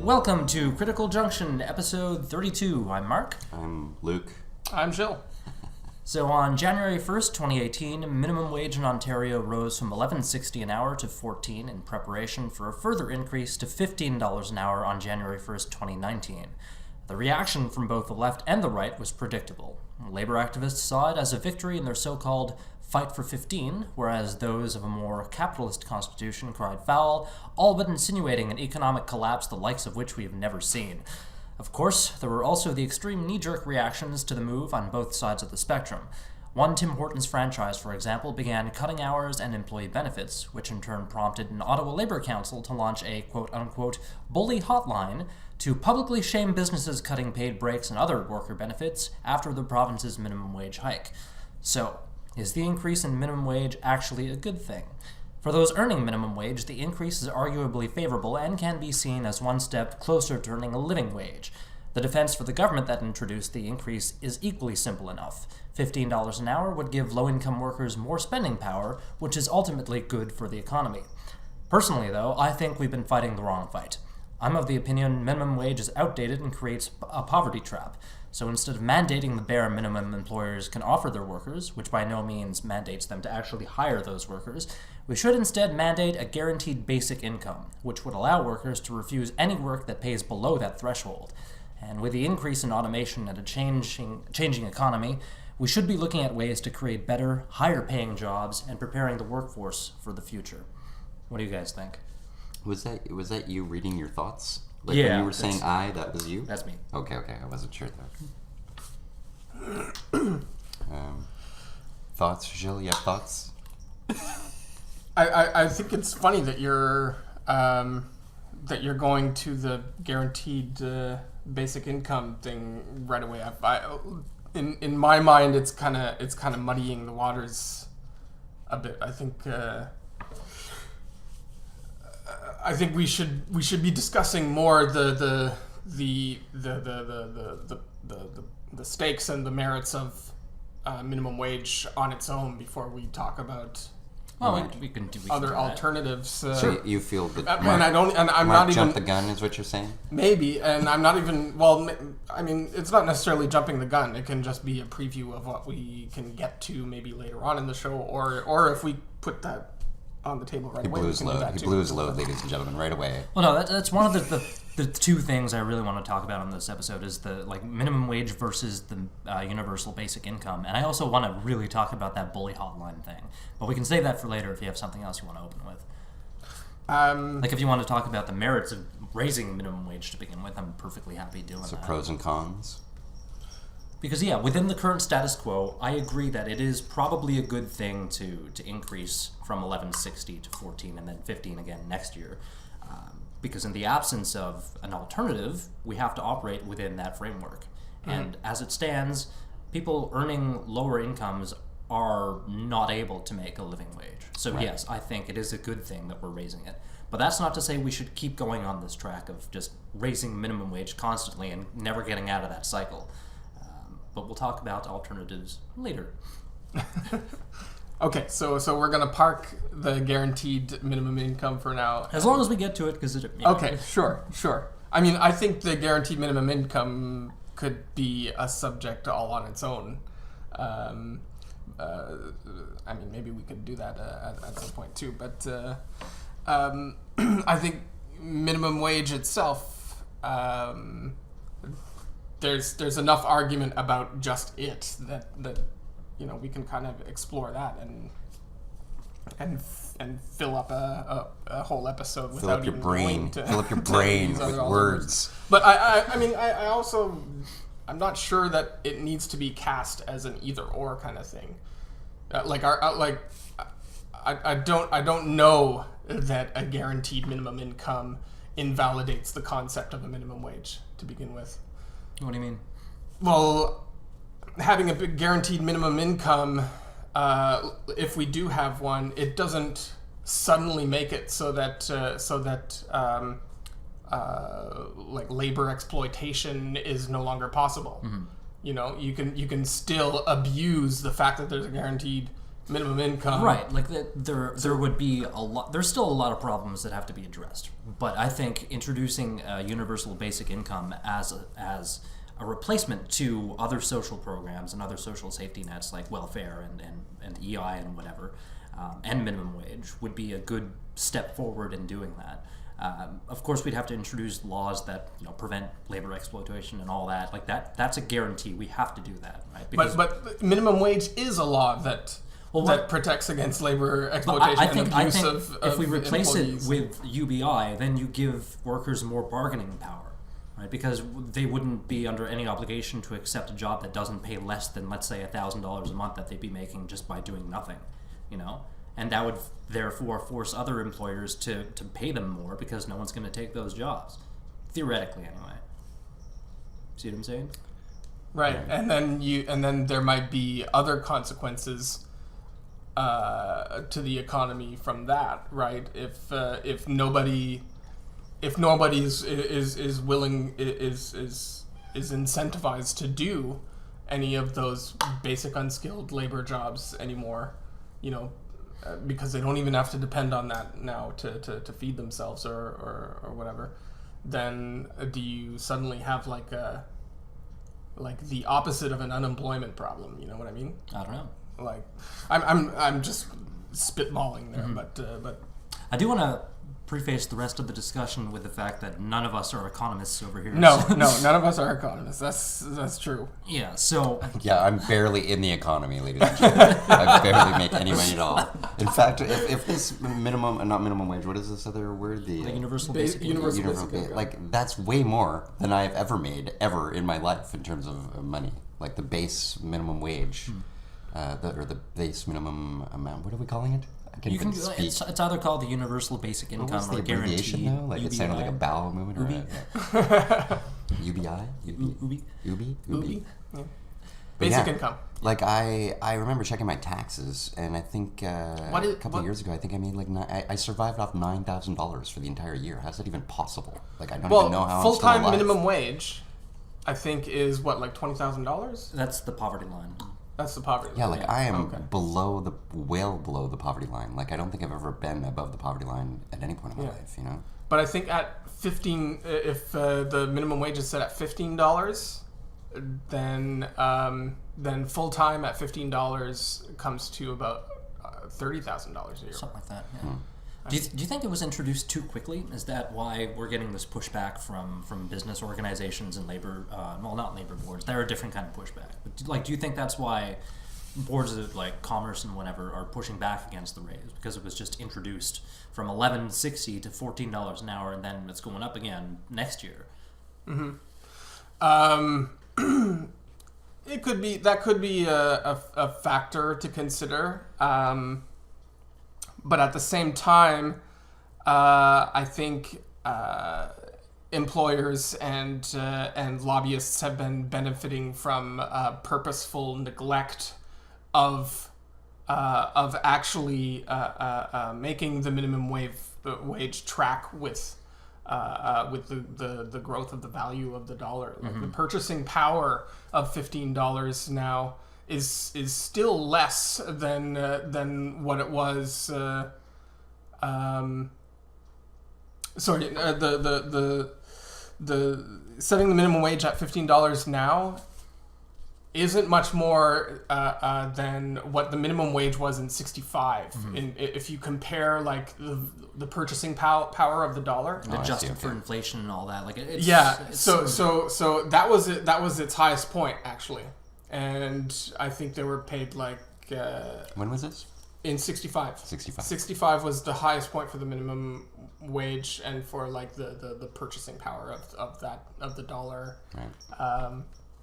Welcome to Critical Junction, episode 32. I'm Mark. I'm Luke. I'm Jill. So on January 1st, 2018, minimum wage in Ontario rose from $11.60 an hour to $14 in preparation for a further increase to $15 an hour on January 1st, 2019. The reaction from both the left and the right was predictable. Labor activists saw it as a victory in their so-called fight for 15, whereas those of a more capitalist constitution cried foul, all but insinuating an economic collapse the likes of which we have never seen. Of course, there were also the extreme knee-jerk reactions to the move on both sides of the spectrum. One Tim Hortons franchise, for example, began cutting hours and employee benefits, which in turn prompted an Ottawa Labour Council to launch a quote-unquote bully hotline to publicly shame businesses cutting paid breaks and other worker benefits after the province's minimum wage hike. So, is the increase in minimum wage actually a good thing? For those earning minimum wage, the increase is arguably favorable and can be seen as one step closer to earning a living wage. The defense for the government that introduced the increase is equally simple enough. $15 an hour would give low-income workers more spending power, which is ultimately good for the economy. Personally, though, I think we've been fighting the wrong fight. I'm of the opinion minimum wage is outdated and creates a poverty trap. So instead of mandating the bare minimum employers can offer their workers, which by no means mandates them to actually hire those workers, we should instead mandate a guaranteed basic income, which would allow workers to refuse any work that pays below that threshold. And with the increase in automation and a changing economy, we should be looking at ways to create better, higher-paying jobs and preparing the workforce for the future. What do you guys think? Was that you reading your thoughts? Like Yeah, when you were saying I, that was you? That's me. Okay, I wasn't sure though. Thoughts, Jill? You have thoughts? I think it's funny that you're going to the guaranteed basic income thing right away. In my mind, it's kind of muddying the waters a bit. I think we should be discussing more the stakes and the merits of minimum wage on its own before we talk about We can do other that. alternatives. So you feel that and Mark, I'm Mark not jumped even the gun is what you're saying? maybe, and I'm not even. Well, I mean, it's not necessarily jumping the gun. It can just be a preview of what we can get to maybe later on in the show, or if we put that on the table right away. He blew his load, ladies and gentlemen, right away. Well, no, that's one of the two things I really want to talk about on this episode is the minimum wage versus the universal basic income, and I also want to really talk about that bully hotline thing. But we can save that for later if you have something else you want to open with. Like if you want to talk about the merits of raising minimum wage to begin with, I'm perfectly happy doing that. So pros and cons. Because within the current status quo, I agree that it is probably a good thing to increase from $11.60 to $14 and then $15 again next year. Because in the absence of an alternative, we have to operate within that framework. Mm-hmm. And as it stands, people earning lower incomes are not able to make a living wage. So right. Yes, I think it is a good thing that we're raising it. But that's not to say we should keep going on this track of just raising minimum wage constantly and never getting out of that cycle. But we'll talk about alternatives later. Okay, so we're gonna park the guaranteed minimum income for now. As long as we get to it, because Okay, sure. I mean, I think the guaranteed minimum income could be a subject all on its own. I mean, maybe we could do that at some point too. But I think minimum wage itself. There's enough argument about just it that we can kind of explore that and fill up a whole episode without even going to fill up your brain with words. But I also I'm not sure that it needs to be cast as an either or kind of thing. I don't know that a guaranteed minimum income invalidates the concept of a minimum wage to begin with. What do you mean? Well, having a big guaranteed minimum income, if we do have one, it doesn't suddenly make it so that labor exploitation is no longer possible. Mm-hmm. You can still abuse the fact that there's a guaranteed minimum income. Right, like there would be a lot. There's still a lot of problems that have to be addressed. But I think introducing a universal basic income as a replacement to other social programs and other social safety nets like welfare and EI and whatever, and minimum wage would be a good step forward in doing that. Of course, we'd have to introduce laws that prevent labor exploitation and all that. Like that's a guarantee. We have to do that, right? Because, but minimum wage is a law that protects against labor exploitation and abuse of if we replace employees. it with UBI, then you give workers more bargaining power, right? Because they wouldn't be under any obligation to accept a job that doesn't pay less than, let's say, $1,000 a month that they'd be making just by doing nothing, And that would therefore force other employers to pay them more because no one's going to take those jobs. Theoretically, anyway. See what I'm saying? Right, and then there might be other consequences to the economy from that, right? If nobody is willing is incentivized to do any of those basic unskilled labor jobs anymore, because they don't even have to depend on that now to feed themselves or whatever, then do you suddenly have like the opposite of an unemployment problem? You know what I mean? I don't know. Like, I'm just spitballing there, but I do want to preface the rest of the discussion with the fact that none of us are economists over here. No, none of us are economists. That's true. Yeah, so... Yeah, I'm barely in the economy, ladies and gentlemen. I barely make any money at all. In fact, if this not minimum wage, what is this other word? The universal basic income. Like, that's way more than I've ever made, ever in my life in terms of money. Like the base minimum wage, or the base minimum amount. What are we calling it? It's either called the universal basic income or guaranteed. Now? Like UBI. It sounded like a bowel movement. Ubi. UBI? Ubi? Yeah. Basic income. Like I remember checking my taxes, and I think a couple of years ago, I think I made like I survived off $9,000 for the entire year. How's that even possible? Like I don't even know how. Full-time minimum wage, I think, is what, like $20,000? That's the poverty line. That's the poverty line. Yeah, like I am well below the poverty line. Like I don't think I've ever been above the poverty line at any point in my life, But I think at 15, if the minimum wage is set at $15, then full time at $15 comes to about $30,000 a year. Something like that. Yeah. Do you think it was introduced too quickly? Is that why we're getting this pushback from business organizations and labor? Not labor boards. They're a different kind of pushback. But do you think that's why boards of like commerce and whatever are pushing back against the raise, because it was just introduced from $11.60 to $14 an hour, and then it's going up again next year? Mm-hmm. It could be a factor to consider. But at the same time, I think employers and lobbyists have been benefiting from purposeful neglect of actually making the minimum wage track with the growth of the value of the dollar. Like the purchasing power of $15 now is still less than what it was. The setting the minimum wage at $15 now isn't much more than what the minimum wage was in '65. If you compare like the purchasing power of the dollar, adjusted for inflation and all that, like it's so that was it. That was its highest point actually, and I think they were paid like. When was this? In '65. 65 was the highest point for the minimum wage and for like the purchasing power of the dollar. Right.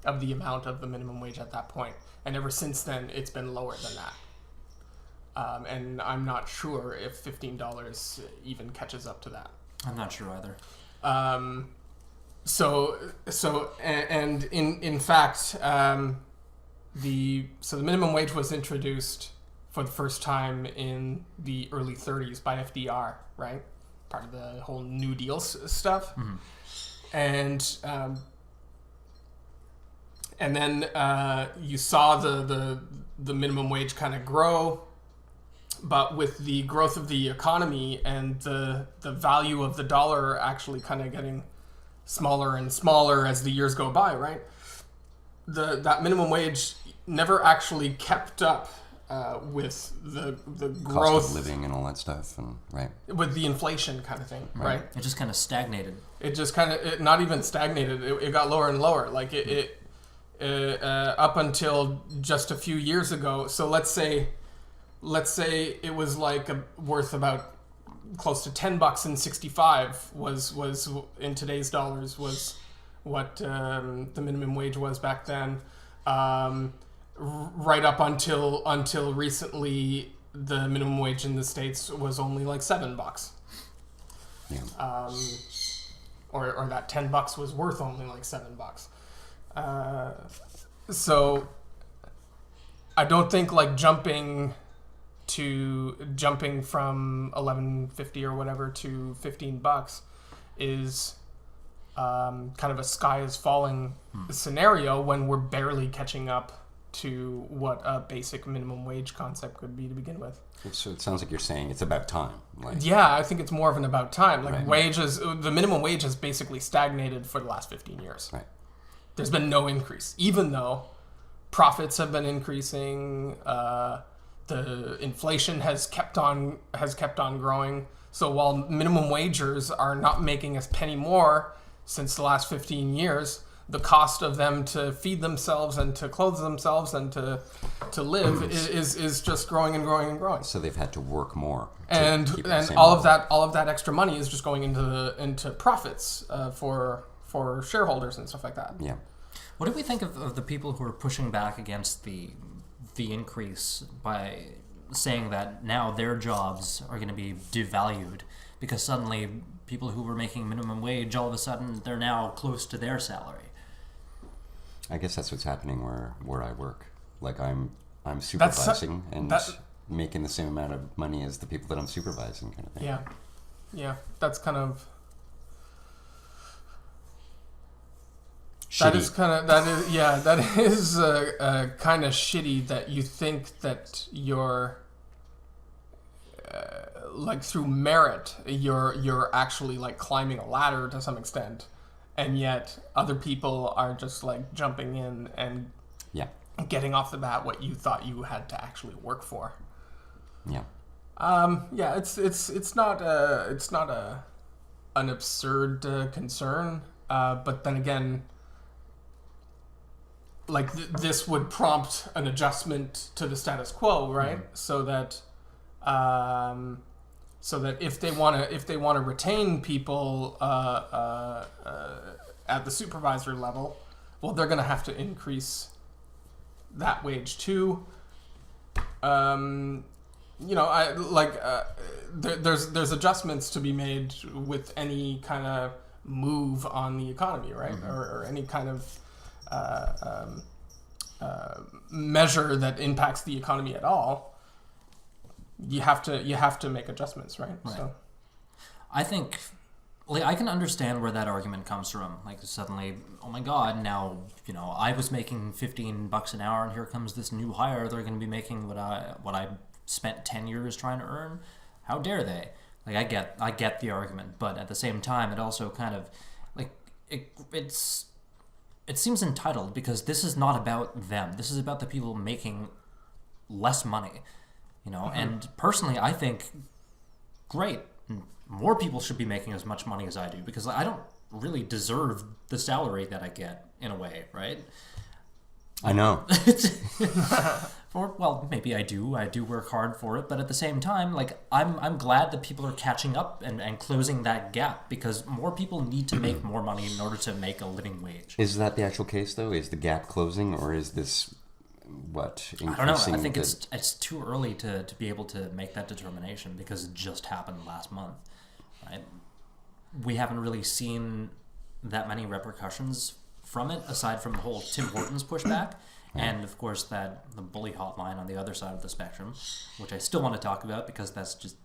Of the amount of the minimum wage at that point. And ever since then, it's been lower than that. And I'm not sure if $15 even catches up to that. I'm not sure either. And in fact, the minimum wage was introduced for the first time in the early 30s by FDR, right? Part of the whole New Deal stuff. And then you saw the minimum wage kind of grow But with the growth of the economy and the value of the dollar actually kind of getting smaller and smaller as the years go by, right? That minimum wage never actually kept up with the growth, cost of living and all that stuff, and right with the inflation kind of thing, right? It just kind of stagnated. It just kind of not even stagnated. It got lower and lower. Like it up until just a few years ago. So let's say it was like worth about close to $10 in '65 was in today's dollars was what the minimum wage was back then. Right up until recently, the minimum wage in the States was only like $7. Yeah. Or that $10 was worth only like $7. So I don't think like jumping from $11.50 or whatever to $15 is kind of a sky is falling scenario when we're barely catching up to what a basic minimum wage concept could be to begin with. So it sounds like you're saying it's about time. Yeah, I think it's more of an about time. Like right. The minimum wage has basically stagnated for the last 15 years. Right. There's been no increase, even though profits have been increasing. The inflation has kept on growing. So while minimum wagers are not making a penny more since the last 15 years, the cost of them to feed themselves and to clothe themselves and to live is just growing and growing and growing. So they've had to work more. And all of that extra money is just going into profits for shareholders and stuff like that. Yeah. What do we think of the people who are pushing back against the increase by saying that now their jobs are going to be devalued because suddenly people who were making minimum wage, all of a sudden they're now close to their salary? I guess that's what's happening where I work. Like I'm supervising and making the same amount of money as the people that I'm supervising, kind of thing. Yeah. That's kind of shitty. That is kind of shitty that you think that you're like through merit you're actually like climbing a ladder to some extent, and yet other people are just like jumping in and getting off the bat what you thought you had to actually work for. It's not an absurd concern, but then again, like this would prompt an adjustment to the status quo, right? Mm-hmm. So that if they want to retain people at the supervisor level, well, they're going to have to increase that wage too. There's adjustments to be made with any kind of move on the economy, right? Mm-hmm. Or any kind of measure that impacts the economy at all. You have to make adjustments, right? So, I think, like, I can understand where that argument comes from. Like, suddenly, oh my God, now I was making $15 an hour, and here comes this new hire. They're going to be making what I spent 10 years trying to earn. How dare they? Like, I get the argument, but at the same time, it also kind of like it seems entitled, because this is not about them. This is about the people making less money. Mm-hmm. And personally, I think, great, more people should be making as much money as I do, because I don't really deserve the salary that I get, in a way, right? I know. Well, maybe I do. I do work hard for it, but at the same time, like, I'm glad that people are catching up and closing that gap, because more people need to make more money in order to make a living wage. Is that the actual case, though? Is the gap closing, or is this increasing? I don't know. I think it's too early to be able to make that determination, because it just happened last month. Right? We haven't really seen that many repercussions from it, aside from the whole Tim Hortons pushback, and of course the bully hotline on the other side of the spectrum, which I still want to talk about, because that's just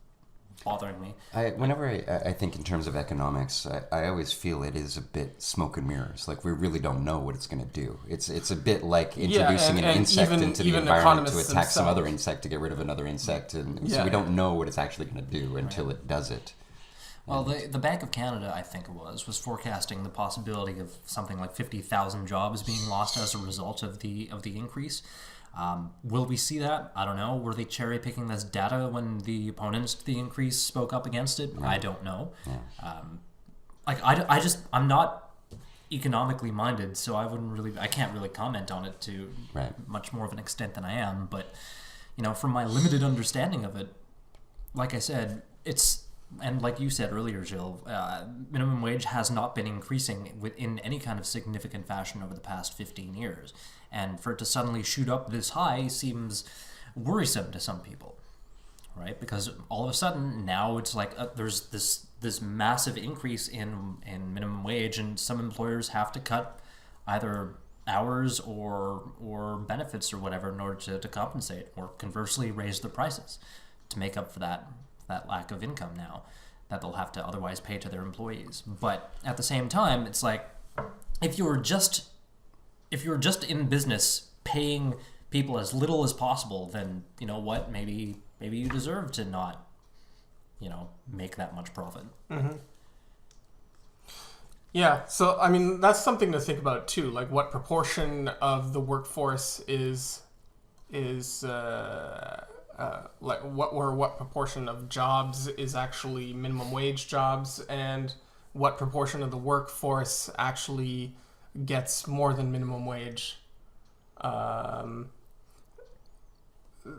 bothering me. Whenever I think in terms of economics, I always feel it is a bit smoke and mirrors. Like, we really don't know what it's going to do. It's a bit like introducing an insect into the environment to attack some other insect to get rid of another insect. And so we don't know what it's actually going to do until it does it. Well, the Bank of Canada, I think it was forecasting the possibility of something like 50,000 jobs being lost as a result of the increase. Will we see that? I don't know. Were they cherry picking this data when the opponents to the increase spoke up against it? I don't know. Yeah. I'm not economically minded, so I can't really comment on it to much more of an extent than I am. But from my limited understanding of it, like I said, and like you said earlier, Jill, minimum wage has not been increasing in any kind of significant fashion over the past 15 years. And for it to suddenly shoot up this high seems worrisome to some people, right? Because all of a sudden now it's like there's this massive increase in minimum wage, and some employers have to cut either hours or benefits or whatever in order to compensate, or conversely raise the prices to make up for that lack of income now that they'll have to otherwise pay to their employees. But at the same time, it's like if you're just in business paying people as little as possible, then you know what, maybe you deserve to not make that much profit. Mm-hmm. Yeah, so I mean that's something to think about too, like what proportion of the workforce is like what proportion of jobs is actually minimum wage jobs, and what proportion of the workforce actually gets more than minimum wage.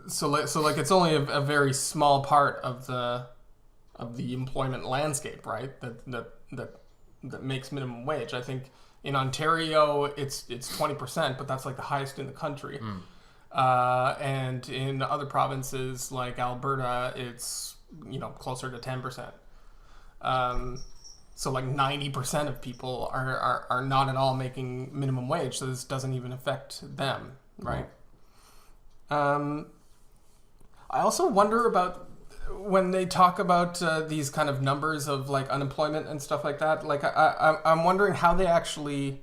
So like it's only a very small part of the employment landscape, right? That makes minimum wage. I think in Ontario it's 20%, but that's like the highest in the country. And in other provinces like Alberta, it's closer to 10%. So like 90% of people are not at all making minimum wage, so this doesn't even affect them, right? I also wonder about when they talk about these kind of numbers of like unemployment and stuff like that. Like I'm wondering how they actually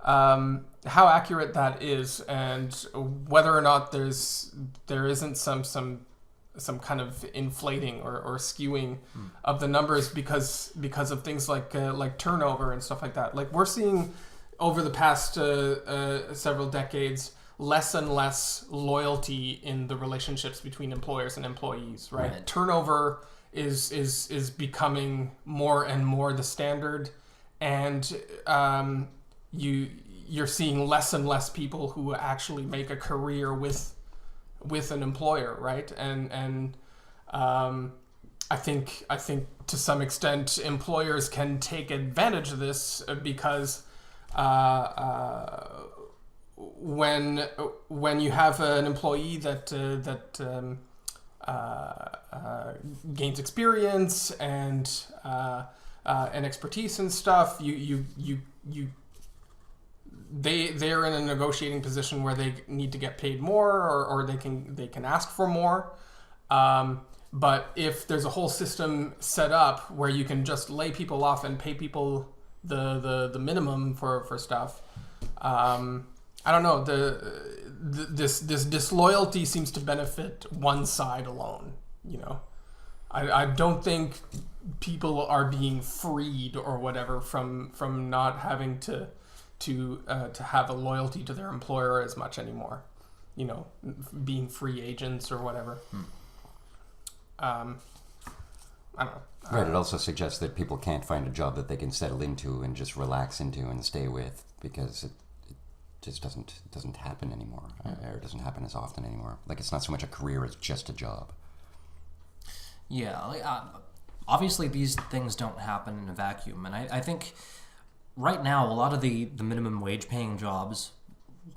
how accurate that is, and whether or not there isn't some kind of inflating or skewing of the numbers because of things like turnover and stuff like that. Like we're seeing over the past several decades less and less loyalty in the relationships between employers and employees, right? Turnover is becoming more and more the standard, and you're seeing less and less people who actually make a career with an employer, right? And I think to some extent employers can take advantage of this because when you have an employee that gains experience and expertise and stuff, they're in a negotiating position where they need to get paid more, or they can ask for more. But if there's a whole system set up where you can just lay people off and pay people the minimum for stuff, I don't know. This disloyalty seems to benefit one side alone. I don't think people are being freed or whatever from not having to have a loyalty to their employer as much anymore, being free agents or whatever. I don't know. Right. It also suggests that people can't find a job that they can settle into and just relax into and stay with, because it just doesn't happen anymore, or doesn't happen as often anymore. Like, it's not so much a career as just a job. Yeah. Obviously, these things don't happen in a vacuum, and I think right now, a lot of the minimum wage paying jobs,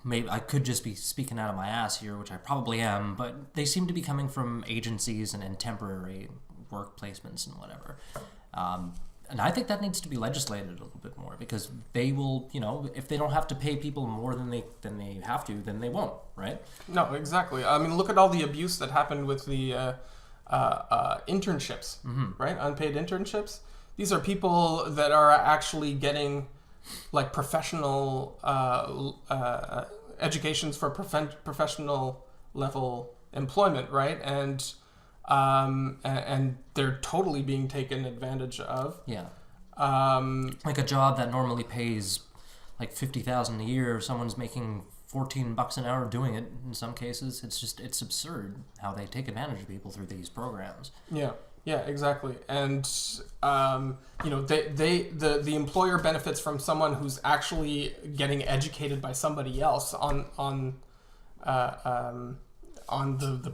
maybe I could just be speaking out of my ass here, which I probably am, but they seem to be coming from agencies and temporary work placements and whatever. And I think that needs to be legislated a little bit more, because they will, if they don't have to pay people more than they have to, then they won't, right? No, exactly. I mean, look at all the abuse that happened with the internships, right? Unpaid internships. These are people that are actually getting like professional educations for professional level employment, right? And they're totally being taken advantage of. Yeah. Like a job that normally pays like $50,000 a year, someone's making $14 an hour doing it in some cases. It's absurd how they take advantage of people through these programs. Yeah, exactly. And the employer benefits from someone who's actually getting educated by somebody else on the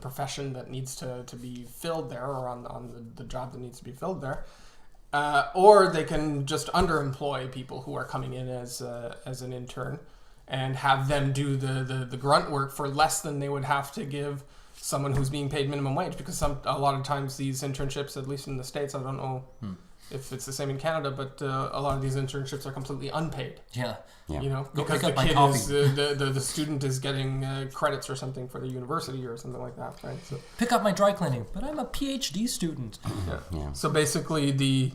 profession that needs to be filled there, or on the job that needs to be filled there. Or they can just underemploy people who are coming in as an intern and have them do the grunt work for less than they would have to give someone who's being paid minimum wage, because a lot of times these internships, at least in the States, I don't know if it's the same in Canada, but a lot of these internships are completely unpaid. Yeah. You know, because the kid the student is getting credits or something for the university or something like that, right? So pick up my dry cleaning, but I'm a PhD student. Yeah. So basically, the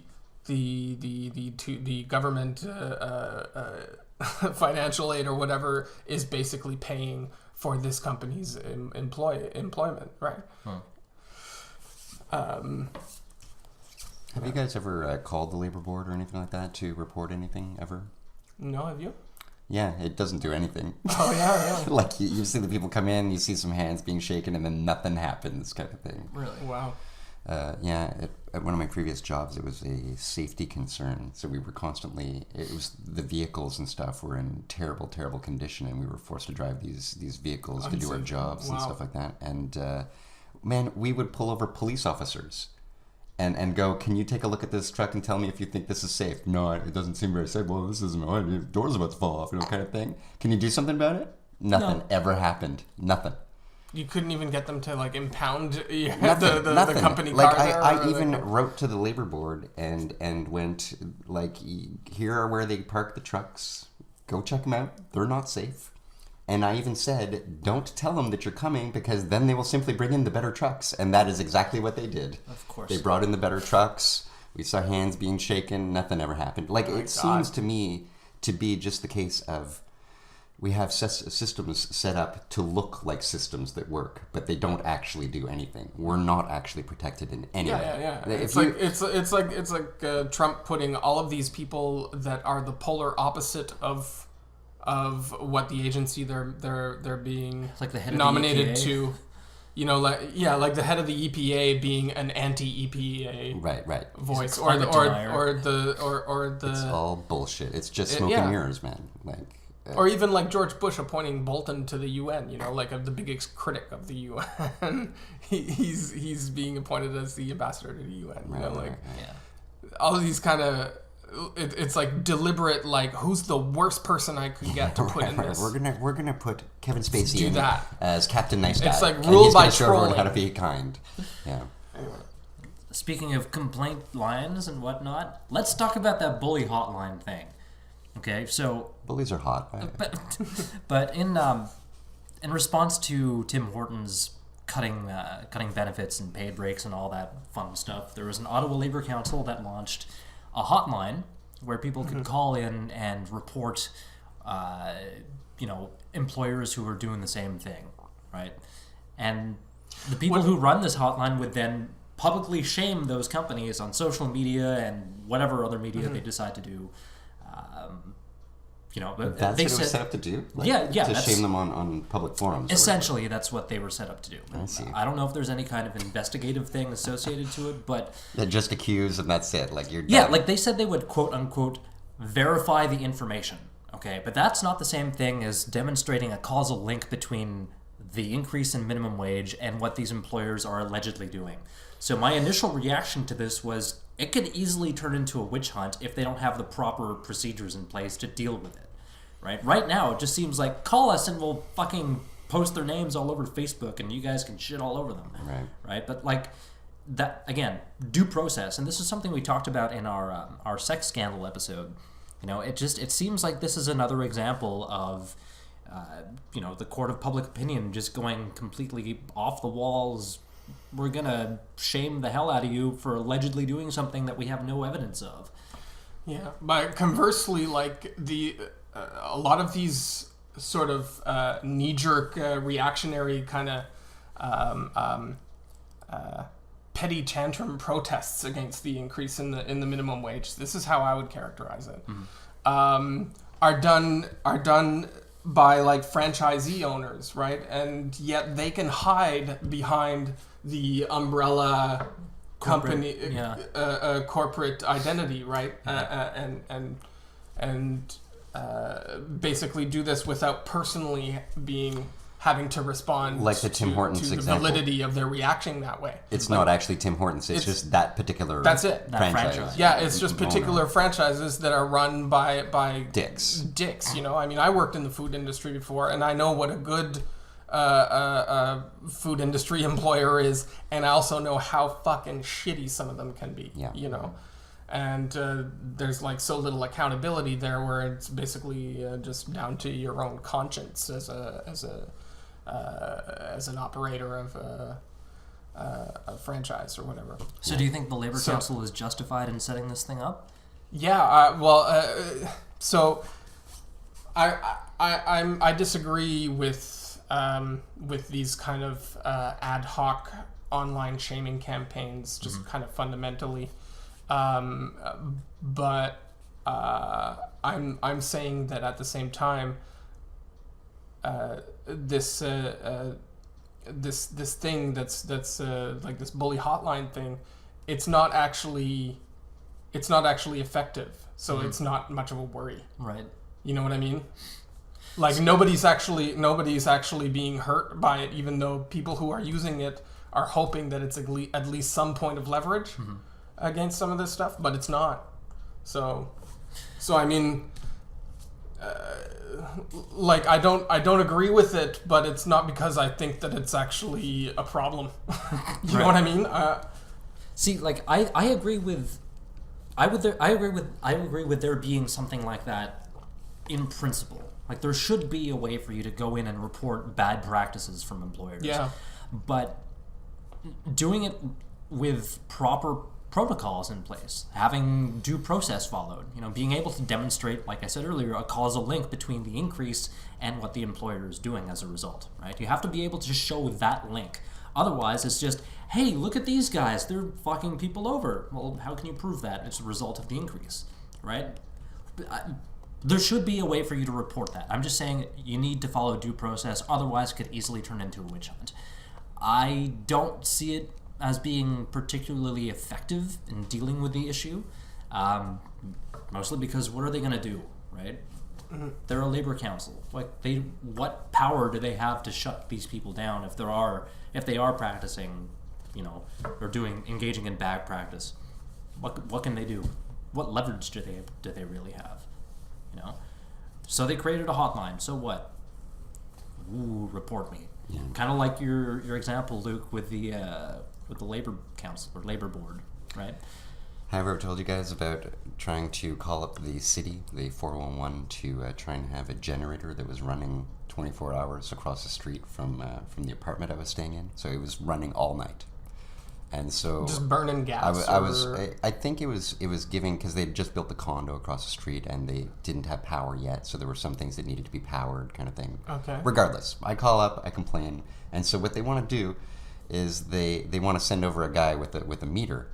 government financial aid or whatever is basically paying for this company's employment, right? Have you guys ever called the labor board or anything like that to report anything ever? No, have you? Yeah, it doesn't do anything. Oh, yeah. Like, you see the people come in, you see some hands being shaken, and then nothing happens, kind of thing. Really? Wow. At one of my previous jobs, it was a safety concern. So we were constantly, it was the vehicles and stuff were in terrible, terrible condition, and we were forced to drive these vehicles to do our jobs and stuff like that. And man, we would pull over police officers and go, can you take a look at this truck and tell me if you think this is safe? No, it doesn't seem very safe. Well, this isn't, the door's about to fall off, kind of thing. Can you do something about it? Nothing ever happened. Nothing. You couldn't even get them to like impound the company car. Like I even wrote to the labor board and went like, here are where they park the trucks. Go check them out. They're not safe. And I even said, don't tell them that you're coming, because then they will simply bring in the better trucks. And that is exactly what they did. Of course. They brought in the better trucks. We saw hands being shaken. Nothing ever happened. Like, seems to me to be just the case of, we have systems set up to look like systems that work, but they don't actually do anything. We're not actually protected in any way. Yeah. It's like Trump putting all of these people that are the polar opposite of what the agency they're being like the head nominated of the EPA. To. You know, like the head of the EPA being an anti-EPA right voice, or the it's all bullshit. It's just smoke and mirrors, man. Like. Or even like George Bush appointing Bolton to the UN, you know, like the biggest critic of the UN. he's being appointed as the ambassador to the UN. You know, all of these kind of, it's like deliberate, like, who's the worst person I could get to put in this? We're gonna put Kevin Spacey in as Captain Nice Guy. It's like ruled by show everyone how to be kind. Yeah. Anyway. Speaking of complaint lines and whatnot, let's talk about that bully hotline thing. Okay, so bullies are hot, right? but in response to Tim Hortons cutting benefits and paid breaks and all that fun stuff, there was an Ottawa Labour Council that launched a hotline where people could call in and report, employers who were doing the same thing, right? And the people who run this hotline would then publicly shame those companies on social media and whatever other media they decide to do. But that's what it was set up to do? To shame them on public forums? Essentially, that's what they were set up to do. I see. I don't know if there's any kind of investigative thing associated to it, but... They just accuse and that's it, like you're done. Yeah, like they said they would, quote-unquote, verify the information, okay? But that's not the same thing as demonstrating a causal link between the increase in minimum wage and what these employers are allegedly doing. So my initial reaction to this was, it could easily turn into a witch hunt if they don't have the proper procedures in place to deal with it, right? Right now, it just seems like, call us and we'll fucking post their names all over Facebook and you guys can shit all over them, right? But like, that, again, due process, and this is something we talked about in our sex scandal episode, it seems like this is another example of, the court of public opinion just going completely off the walls, we're gonna shame the hell out of you for allegedly doing something that we have no evidence of. Yeah, but conversely, like a lot of these sort of knee-jerk, reactionary kind of petty tantrum protests against the increase in the minimum wage. This is how I would characterize it. Are done by like franchisee owners, right? And yet they can hide behind the umbrella company, corporate identity, right? And basically do this without personally having to respond like the Tim Hortons to the example. Validity of their reaction that way. It's not actually Tim Hortons. It's just that particular that's it. franchise. Yeah, it's just particular franchises that are run by dicks. You know, I mean, I worked in the food industry before, and I know what a good food industry employer is, and I also know how fucking shitty some of them can be. Yeah. You know. And there's like so little accountability there, where it's basically just down to your own conscience as an operator of a franchise or whatever. So, do you think the Labor Council is justified in setting this thing up? Yeah. So I disagree with these kind of ad hoc online shaming campaigns, just kind of fundamentally. But I'm saying that at the same time, this thing that's like this bully hotline thing, it's not actually effective. So it's not much of a worry. Right. You know what I mean? Like nobody's actually being hurt by it, even though people who are using it are hoping that it's at least some point of leverage against some of this stuff, but it's not. So I mean, like I don't agree with it, but it's not because I think that it's actually a problem. You know what I mean? See, like I agree with there being something like that in principle. Like there should be a way for you to go in and report bad practices from employers. Yeah. But doing it with proper protocols in place, having due process followed, being able to demonstrate, like I said earlier, a causal link between the increase and what the employer is doing as a result, right? You have to be able to show that link. Otherwise, it's just, hey, look at these guys, they're fucking people over. Well, how can you prove that it's a result of the increase, right? There should be a way for you to report that. I'm just saying you need to follow due process, otherwise it could easily turn into a witch hunt. I don't see it as being particularly effective in dealing with the issue, mostly because what are they going to do, right? They're a labor council. Like, what power do they have to shut these people down if they are practicing, or engaging in bad practice? What can they do? What leverage do they really have? So they created a hotline. So what? Ooh, report me. Yeah. Kind of like your example, Luke, with the labor council or labor board, right? Have I ever told you guys about trying to call up the city, the 411, to try and have a generator that was running 24 hours across the street from the apartment I was staying in? So it was running all night. And so just burning gas. I think it was giving, because they'd just built the condo across the street and they didn't have power yet, so there were some things that needed to be powered, kind of thing. Okay. Regardless, I call up, I complain, and so what they want to do is they want to send over a guy with a meter,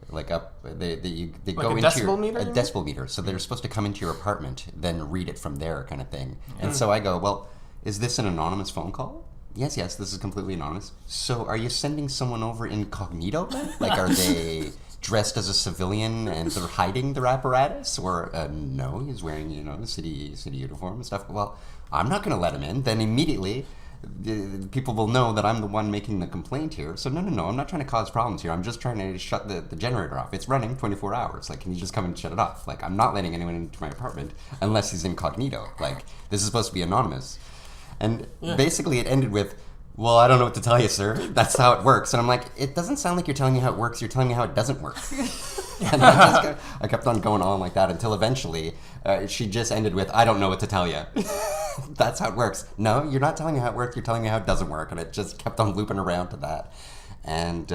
like up. They like go into a decibel meter. So they're supposed to come into your apartment, then read it from there, kind of thing. And so I go, well, is this an anonymous phone call? Yes, this is completely anonymous. So are you sending someone over incognito then? Like, are they dressed as a civilian and they're hiding their apparatus? Or, no, he's wearing, city uniform and stuff. Well, I'm not going to let him in. Then immediately, people will know that I'm the one making the complaint here. So no, I'm not trying to cause problems here. I'm just trying to shut the generator off. It's running 24 hours. Like, can you just come and shut it off? Like, I'm not letting anyone into my apartment unless he's incognito. Like, this is supposed to be anonymous. And basically it ended with, well, I don't know what to tell you, sir. That's how it works. And I'm like, it doesn't sound like you're telling me how it works. You're telling me how it doesn't work. And I kept on going on like that until eventually she just ended with, I don't know what to tell you. That's how it works. No, you're not telling me how it works. You're telling me how it doesn't work. And it just kept on looping around to that. And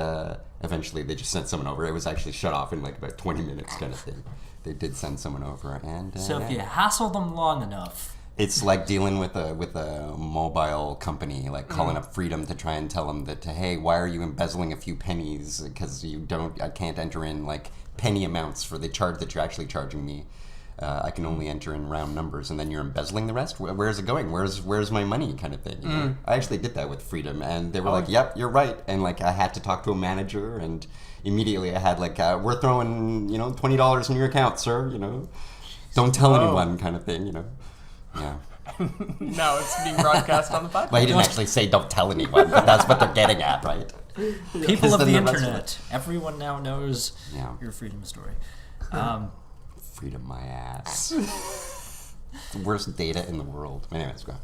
eventually they just sent someone over. It was actually shut off in like about 20 minutes kind of thing. They did send someone over. And so if you hassle them long enough... It's like dealing with a mobile company, like calling up Freedom to try and tell them that, hey, why are you embezzling a few pennies? Because I can't enter in like penny amounts for the charge that you're actually charging me. I can only enter in round numbers, and then you're embezzling the rest. Where is it going? Where's my money? Kind of thing. You know? I actually did that with Freedom, and they were like, "Yep, you're right." And like I had to talk to a manager, and immediately I had like, "We're throwing $20 in your account, sir. Don't tell anyone," kind of thing. Yeah. Now it's being broadcast on the podcast. Well, he didn't actually say "don't tell anyone," but that's what they're getting at, right? People of the internet, everyone now knows your Freedom story. Freedom, my ass. The worst data in the world. Anyways, go.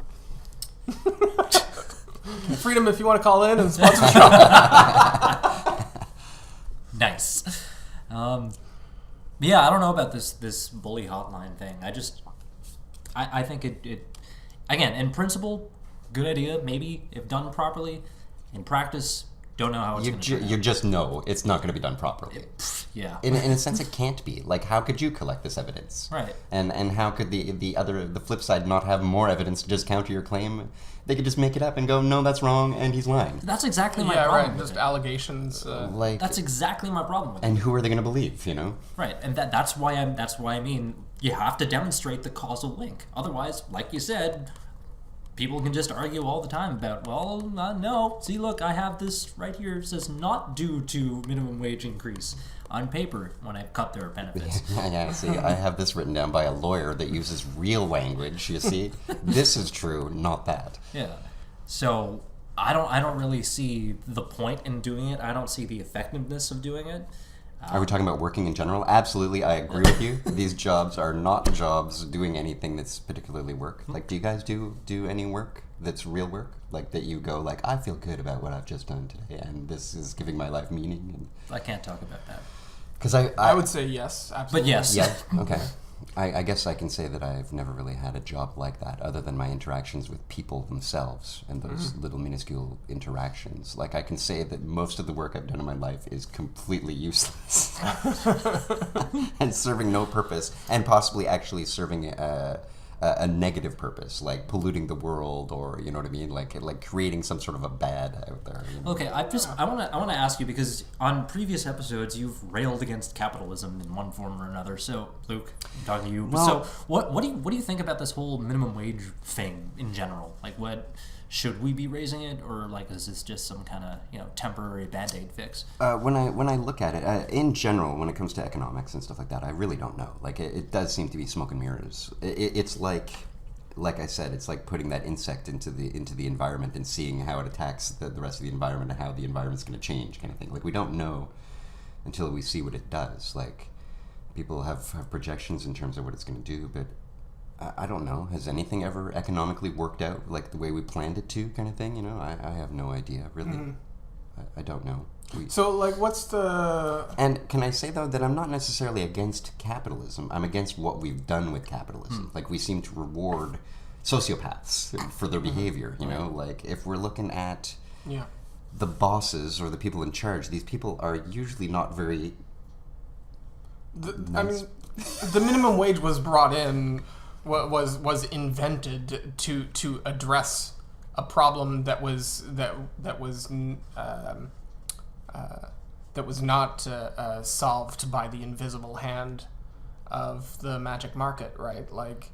Freedom, if you want to call in and sponsor the show. Nice. Yeah, I don't know about this bully hotline thing. I think it again, in principle, good idea, maybe, if done properly. In practice, don't know how it's going to turn out. You just know it's not going to be done properly. Yeah. In a sense, it can't be. Like, how could you collect this evidence? Right. And how could the flip side not have more evidence to just counter your claim? They could just make it up and go, no, that's wrong, and he's lying. That's exactly my problem. Yeah, right. Just allegations. That's exactly my problem with it. And who are they going to believe? Right. And that's why I mean you have to demonstrate the causal link. Otherwise, like you said, people can just argue all the time about, no, see, look, I have this right here. It says not due to minimum wage increase on paper when I cut their benefits. Yeah, see, I have this written down by a lawyer that uses real language, you see. This is true, not that. Yeah. So I don't really see the point in doing it. I don't see the effectiveness of doing it. Are we talking about working in general? Absolutely, I agree with you. These jobs are not jobs doing anything that's particularly work. Like, do you guys do any work that's real work? Like, that you go, like, I feel good about what I've just done today, and this is giving my life meaning? And I can't talk about that. Because I would say yes, absolutely. But yes. Yeah, okay. I guess I can say that I've never really had a job like that, other than my interactions with people themselves and those little minuscule interactions. Like, I can say that most of the work I've done in my life is completely useless and serving no purpose, and possibly actually serving a negative purpose, like polluting the world, or you know what I mean, like creating some sort of a bad out there. Okay, I want to ask you, because on previous episodes you've railed against capitalism in one form or another. So Luke, I'm talking to you. Well, so what do you think about this whole minimum wage thing in general? Like, what should we be raising it, or like is this just some kind of temporary Band-Aid fix? When I look at it in general, when it comes to economics and stuff like that, I really don't know. Like it does seem to be smoke and mirrors. It's like I said, it's like putting that insect into the environment and seeing how it attacks the rest of the environment and how the environment's going to change, kind of thing. Like, we don't know until we see what it does. Like, people have projections in terms of what it's going to do, but I don't know. Has anything ever economically worked out like the way we planned it to, kind of thing? I have no idea, really. I don't know. So, like, what's the... And can I say, though, that I'm not necessarily against capitalism. I'm against what we've done with capitalism. Like, we seem to reward sociopaths for their behavior, Like, if we're looking at the bosses or the people in charge, these people are usually not very... I mean, the minimum wage was brought in... was invented to address a problem that was not solved by the invisible hand of the magic market, right? Like,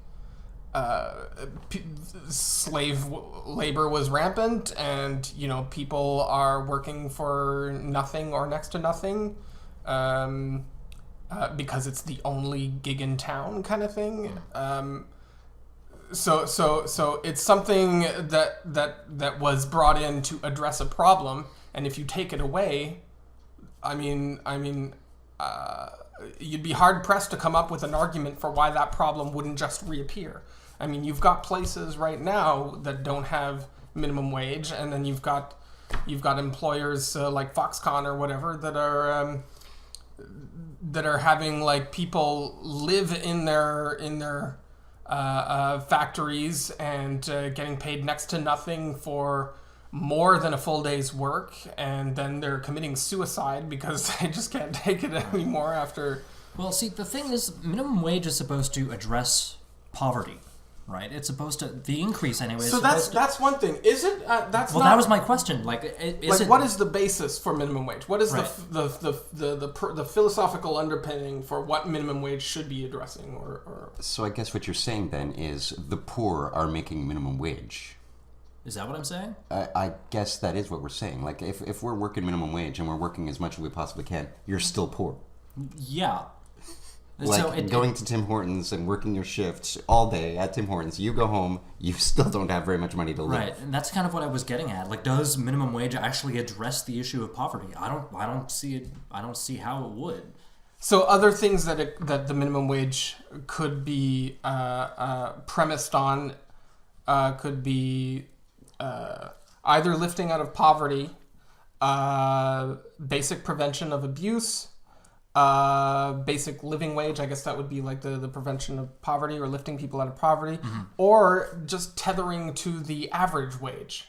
slave labor was rampant, and people are working for nothing or next to nothing. Because it's the only gig in town, kind of thing. So it's something that was brought in to address a problem, and if you take it away, I mean, you'd be hard pressed to come up with an argument for why that problem wouldn't just reappear. I mean, you've got places right now that don't have minimum wage, and then you've got employers like Foxconn or whatever that are having like people live in their factories and getting paid next to nothing for more than a full day's work, and then they're committing suicide because they just can't take it anymore after. Well, see, the thing is, minimum wage is supposed to address poverty, right? It's supposed to, the increase anyway. So that's one thing. Is it? That was my question. Like, what is the basis for minimum wage? What is right. the philosophical underpinning for what minimum wage should be addressing? Or So I guess what you're saying then is the poor are making minimum wage. Is that what I'm saying? I guess that is what we're saying. Like, if we're working minimum wage and we're working as much as we possibly can, you're still poor. Yeah. Like, so going to Tim Hortons and working your shift all day at Tim Hortons, you go home, you still don't have very much money to live. Right, and that's kind of what I was getting at. Like, does minimum wage actually address the issue of poverty? I don't see it. I don't see how it would. So other things that the minimum wage could be premised on could be either lifting out of poverty, basic prevention of abuse, basic living wage. I guess that would be like the prevention of poverty or lifting people out of poverty, or just tethering to the average wage.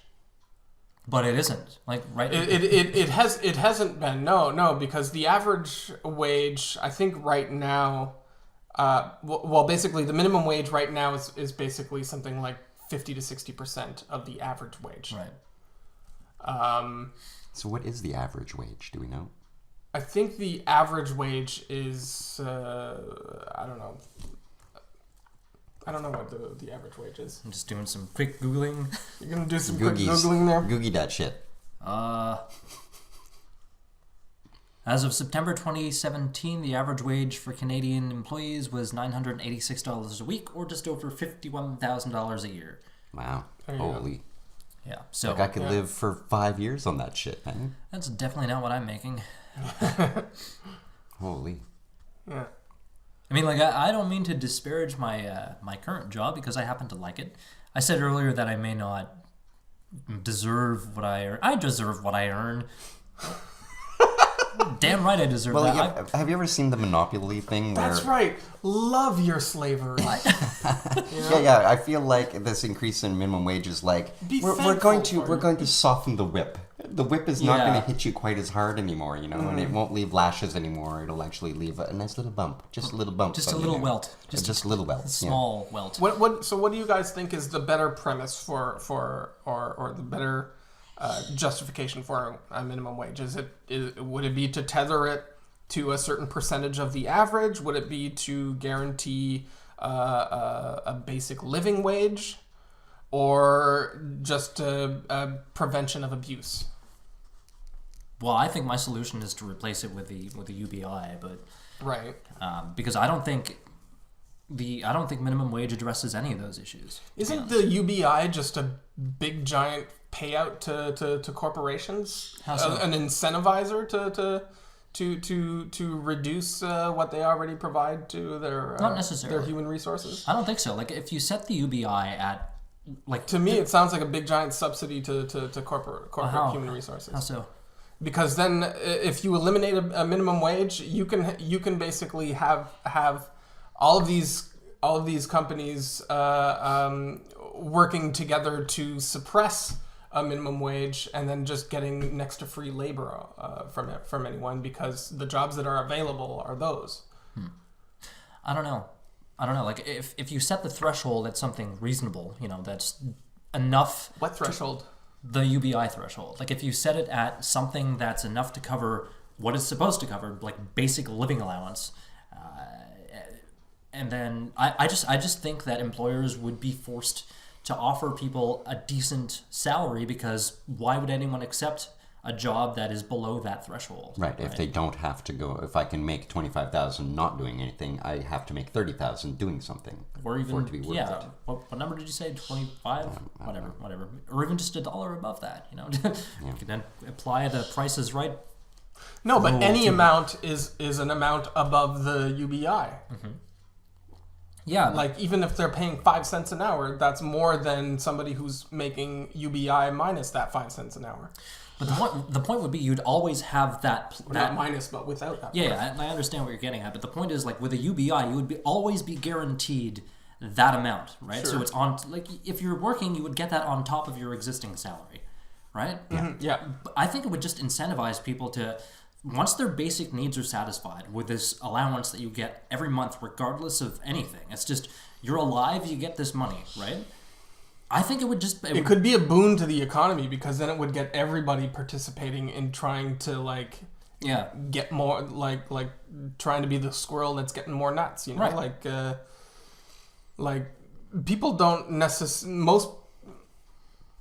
But it isn't, like, right? It hasn't been no, because the average wage, I think right now, basically the minimum wage right now is basically something like 50 to 60% of the average wage. Right. So what is the average wage? Do we know? I think the average wage is I don't know. I don't know what the average wage is. I'm just doing some quick Googling. You're going to do some quick Googling there? Googie that shit. As of September 2017, the average wage for Canadian employees was $986 a week, or just over $51,000 a year. Wow. Holy. Yeah. So like I could live for 5 years on that shit, man. That's definitely not what I'm making. Holy. Yeah. I mean, like, I don't mean to disparage my my current job because I happen to like it. I said earlier that I may not deserve what I earn. I deserve what I earn. Damn right I deserve that. Yeah, have you ever seen the Monopoly thing? That's right. Love your slavery. Yeah. I feel like this increase in minimum wage is like we're going to soften the whip. The whip is not going to hit you quite as hard anymore, you know, and it won't leave lashes anymore. It'll actually leave a nice little bump, just a little bump, just a little welt, just a little welt, a small welt. What do you guys think is the better premise for the better justification for a minimum wage? Would it be to tether it to a certain percentage of the average? Would it be to guarantee a basic living wage, or just a prevention of abuse? Well, I think my solution is to replace it with the UBI, but right, because I don't think minimum wage addresses any of those issues. Isn't the UBI just a big giant payout to corporations? How so? An incentivizer to reduce what they already provide to their not necessarily their human resources? I don't think so. Like, if you set the UBI at, like, to me, it sounds like a big giant subsidy to corporate human resources. How so? Because then, if you eliminate a minimum wage, you can basically have all of these companies working together to suppress a minimum wage, and then just getting next to free labor from anyone, because the jobs that are available are those. I don't know. Like, if you set the threshold at something reasonable, you know, that's enough. What threshold? The UBI threshold. Like, if you set it at something that's enough to cover what it's supposed to cover, like basic living allowance, and then I just think that employers would be forced to offer people a decent salary, because why would anyone accept a job that is below that threshold? Right. If they don't have to go, if I can make $25,000 not doing anything, I have to make $30,000 doing something. Or even, for it to be worth it. What number did you say? 25? Whatever. Or even just $1 above that, you know? You can then apply the Price is Right. No, but any amount is an amount above the UBI. Mm-hmm. Yeah. Like, even if they're paying 5 cents an hour, that's more than somebody who's making UBI minus that 5 cents an hour. But the point would be you'd always have that not minus, but without that. Yeah, I understand what you're getting at, but the point is, like, with a UBI, you would always be guaranteed that amount, right? Sure. So it's on, like, if you're working, you would get that on top of your existing salary, right? Yeah. I think it would just incentivize people to, once their basic needs are satisfied with this allowance that you get every month, regardless of anything, it's just, you're alive, you get this money, right? I think it would just... It could be a boon to the economy, because then it would get everybody participating in trying to, like... Yeah. Get more, like trying to be the squirrel that's getting more nuts, you know? Right. Like people don't most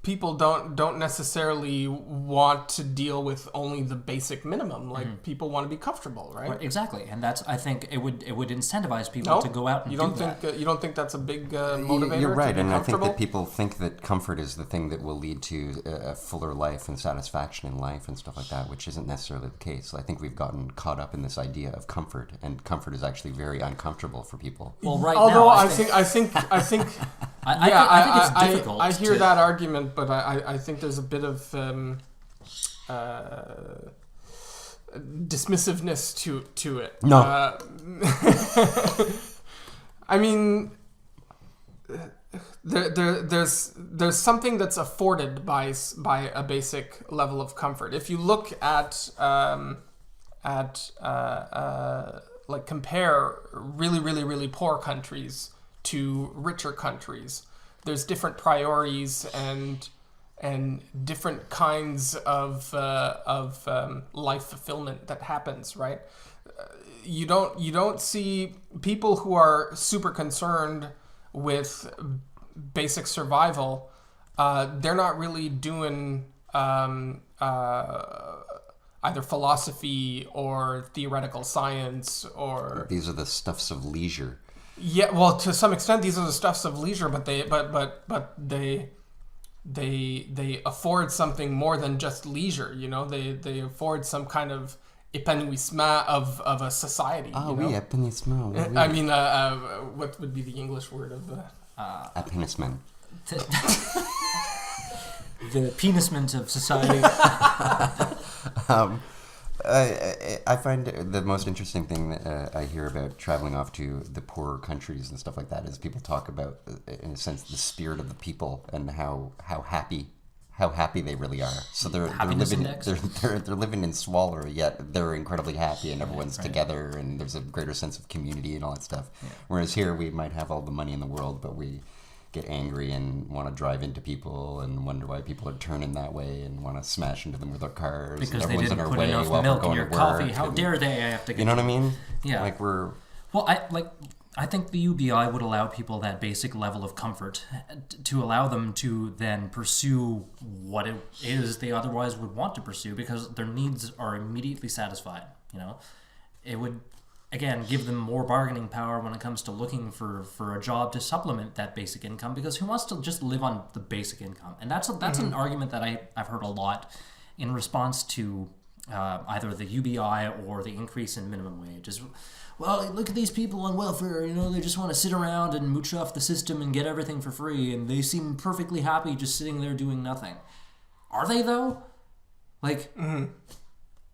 people don't necessarily want to deal with only the basic minimum. Like people want to be comfortable, right? Exactly, and that's, I think it would incentivize people to go out and you don't do think that. You don't think that's a big motivator? You're right, to be and I think comfortable? that people think that comfort is the thing that will lead to a fuller life and satisfaction in life and stuff like that, which isn't necessarily the case. I think we've gotten caught up in this idea of comfort, and comfort is actually very uncomfortable for people. Well, right Although now, I think I think it's difficult. I hear that argument, but I think there's a bit of dismissiveness to it. No. I mean, there's something that's afforded by a basic level of comfort. If you look at like compare really poor countries to richer countries, there's different priorities and different kinds of life fulfillment that happens, right? You don't see people who are super concerned with basic survival. They're not really doing either philosophy or theoretical science, or These are the stuffs of leisure. Yeah, well, to some extent, these are the stuffs of leisure, but they afford something more than just leisure. You know, they afford some kind of épanouissement of a society. Oh, you know? oui, épanouissement. Oui, oui. I mean, what would be the English word of Épanouissement. the penisment of society. I find the most interesting thing that I hear about traveling off to the poorer countries and stuff like that is people talk about, in a sense, the spirit of the people and how happy they really are. So they're living in squalor, yet they're incredibly happy, and everyone's together, and there's a greater sense of community and all that stuff. Yeah. Whereas here we might have all the money in the world, but we get angry and want to drive into people and wonder why people are turning that way and want to smash into them with their cars. Because and they everyone's didn't in our put way enough while milk we're going in your to work. coffee. How dare they? I have to get you know what I mean? Yeah. Like we're... Well, I think the UBI would allow people that basic level of comfort to allow them to then pursue what it is they otherwise would want to pursue, because their needs are immediately satisfied. You know, it would, again, give them more bargaining power when it comes to looking for a job to supplement that basic income, because who wants to just live on the basic income? And that's an argument that I've heard a lot in response to either the UBI or the increase in minimum wage. Is, well, look at these people on welfare, you know, they just want to sit around and mooch off the system and get everything for free, and they seem perfectly happy just sitting there doing nothing. Are they, though? Like,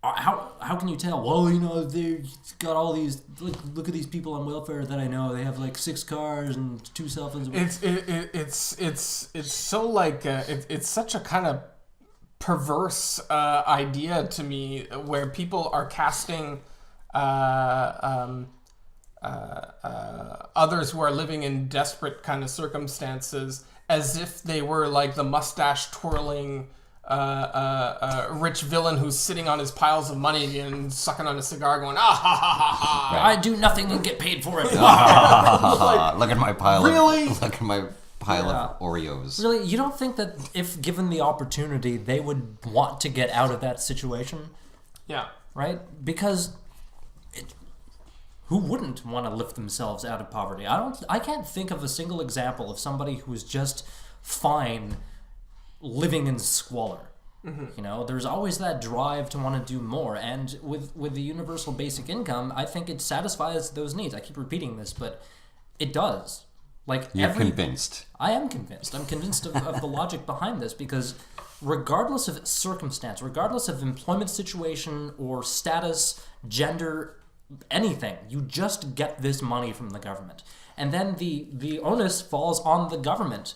how can you tell? Well, you know, they've got all these, look at these people on welfare that I know, they have like 6 cars and 2 cell phones. It's so like, it's such a kind of perverse idea to me, where people are casting others who are living in desperate kind of circumstances as if they were like the mustache twirling rich villain who's sitting on his piles of money and sucking on a cigar going, ah ha ha ha ha. Right. I do nothing and get paid for it. Look at my pile really? Look at my pile of Oreos. Really? You don't think that if given the opportunity, they would want to get out of that situation? Yeah. Right? Because who wouldn't want to lift themselves out of poverty? I can't think of a single example of somebody who's just fine living in squalor. Mm-hmm. You know, there's always that drive to want to do more, and with the universal basic income, I think it satisfies those needs. I keep repeating this, but it does. Like, you're convinced. I am convinced. I'm convinced of the logic behind this, because regardless of circumstance, regardless of employment situation or status, gender, anything, you just get this money from the government. And then the onus falls on the government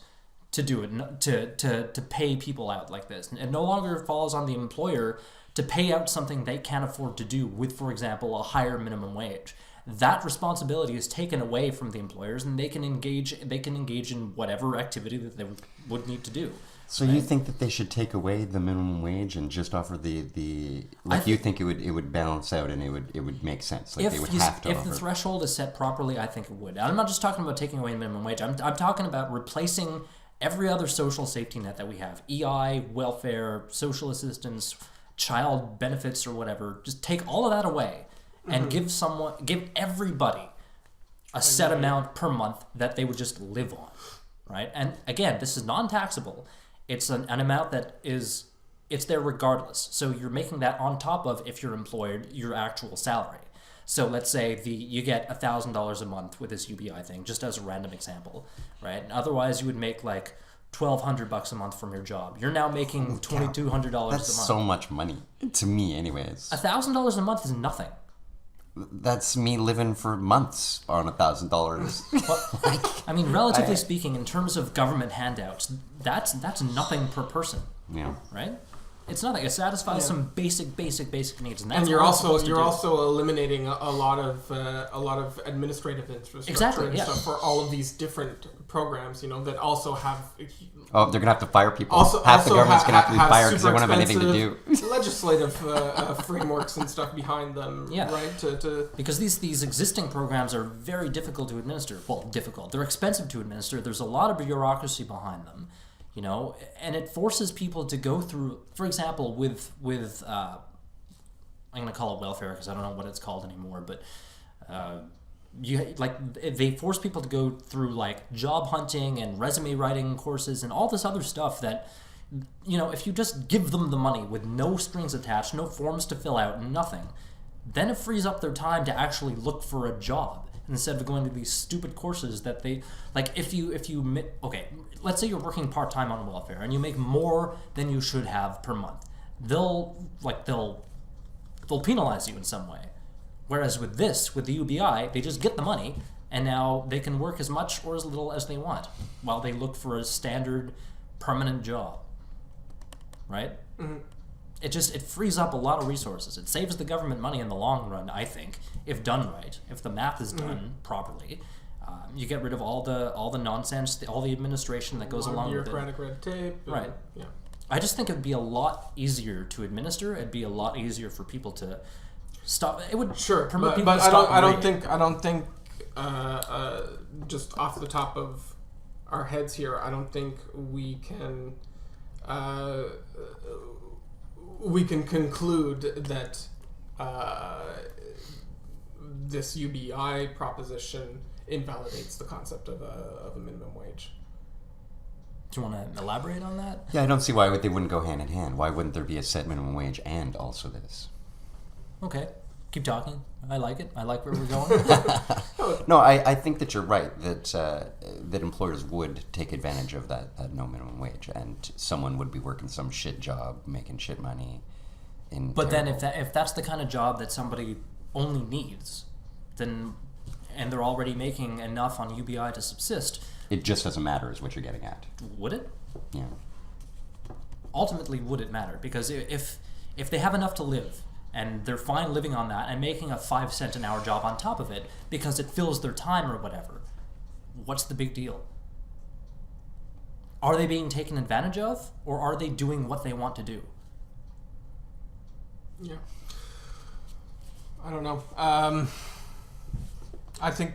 to do it, to pay people out like this. It no longer falls on the employer to pay out something they can't afford to do with, for example, a higher minimum wage. That responsibility is taken away from the employers, and they can engage in whatever activity that they would need to do. So you think that they should take away the minimum wage and just offer the you think it would balance out and it would make sense, like they would have to if offer. The threshold is set properly, I think it would. I'm not just talking about taking away minimum wage. I'm talking about replacing every other social safety net that we have: EI, welfare, social assistance, child benefits, or whatever. Just take all of that away and give everybody a set amount per month that they would just live on, right? And again, this is non-taxable. It's an amount that it's there regardless. So you're making that on top of, if you're employed, your actual salary. So let's say you get $1,000 a month with this UBI thing, just as a random example, right? And otherwise, you would make like $1,200 a month from your job. You're now making $2,200 a month. That's so much money to me, anyways. $1,000 a month is nothing. That's me living for months on $1,000. I mean, relatively speaking, in terms of government handouts, that's nothing per person. Yeah. Right? It's nothing. It satisfies some basic needs, and that's and you're also eliminating a lot of administrative infrastructure and stuff for all of these different programs. That also have. Oh, they're gonna have to fire people. Half the government's gonna have to be fired because they won't have anything to do. Legislative frameworks and stuff behind them, right? Because these existing programs are very difficult to administer. Well, difficult. They're expensive to administer. There's a lot of bureaucracy behind them. And it forces people to go through, for example, with I'm going to call it welfare because I don't know what it's called anymore, but they force people to go through like job hunting and resume writing courses and all this other stuff that, if you just give them the money with no strings attached, no forms to fill out, nothing, then it frees up their time to actually look for a job instead of going to these stupid courses that they let's say you're working part-time on welfare and you make more than you should have per month. They'll penalize you in some way. Whereas with the UBI, they just get the money and now they can work as much or as little as they want while they look for a standard permanent job. Right? Mm-hmm. It frees up a lot of resources. It saves the government money in the long run, I think, if done right, if the math is done properly. You get rid of all the nonsense, all the administration that goes along with it. Bureaucratic red tape. Right. Yeah. I just think it would be a lot easier to administer. It'd be a lot easier for people to stop. It would permit people to stop. I don't think. Just off the top of our heads here, I don't think we can. We can conclude that this UBI proposition invalidates the concept of a minimum wage. Do you want to elaborate on that? Yeah, I don't see why they wouldn't go hand in hand. Why wouldn't there be a set minimum wage and also this? Okay, keep talking. I like it. I like where we're going. No, I think that you're right, that employers would take advantage of that no minimum wage, and someone would be working some shit job, making shit money. But then if that's the kind of job that somebody only needs, then and they're already making enough on UBI to subsist, it just doesn't matter, is what you're getting at. Would it? Yeah. Ultimately, would it matter? Because if they have enough to live, and they're fine living on that and making a 5-cent an hour job on top of it because it fills their time or whatever, what's the big deal? Are they being taken advantage of, or are they doing what they want to do? Yeah. I don't know. I think